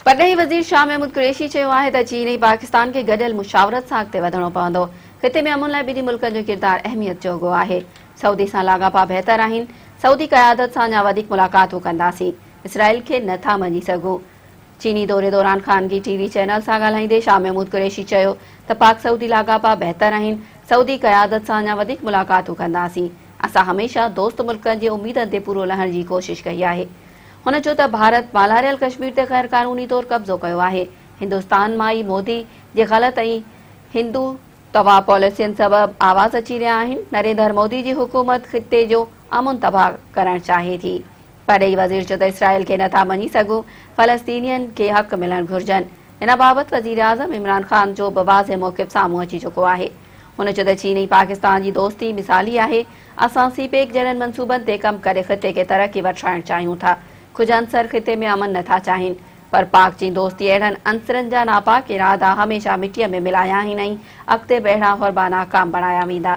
परॾेही वज़ीर शाह قريشي चयो आहे त चीन ऐं पाकिस्तान खे गॾियल मुशावरत सां अॻिते वधणो पवंदो। खिते में अमन लाइ ॿिन्ही मुल्कनि जो किरदार अहमियत जोॻो आहे। सऊदी सां लाॻापा बहितर आहिनि। सऊदी क़यादत सां अञा वधीक मुलाक़ातूं कंदासीं। इसराइल खे नथा मञी सघूं। चीनी दौरे दौरान ख़ानगी टीवी चैनल सां ॻाल्हाईंदे शाह قريشي चयो त पाक सऊदी लाॻापा बहितर आहिनि। सऊदी क़यादत सां अञा वधीक मुलाक़ातूं कंदासीं। असां हमेशह दोस्त मुल्कनि जे उमीदनि ते पूरो लहण जी कोशिश कई आहे। हुन चयो त भारत मालारियल कश्मीर ते ग़ैर क़ानूनी तौर कब्ज़ो कयो आहे। हिंदुस्तान मां ई मोदी जे ग़लत ऐं हिंदू तबाह पॉलिसियुनि सबबि आवाज़ अची रहिया आहिनि। नरेंद्र मोदी जी हुकूमत ख़िते जो अमन तबाह करणु चाहे थी। परॾेही वज़ीर चयो त इसराइल खे नथा मञी सघूं। फ़लस्तीनियनि खे हक़ मिलणु घुरिजनि। इन बाबति वज़ीर आज़म इमरान ख़ान जो बि वाज़े मौक़िफ़ साम्हूं अची चुको आहे। हुन चयो त चीन ऐं पाकिस्तान जी दोस्ती मिसाली आहे। असां सीपेक जहिड़नि मंसूबनि ते कमु करे ख़िते खे तरक़ी बख़्शाइणु चाहियूं था। कुझु अंसर ख़िते में अमन नथा चाहिनि, पर पाक चीन दोस्ती अहिड़नि अंसरनि जा नापाक इरादा हमेशह मिटीअ में मिलाया आहिनि ऐं अॻिते बि अहिड़ा हुरबा नाकाम बणाया वेंदा।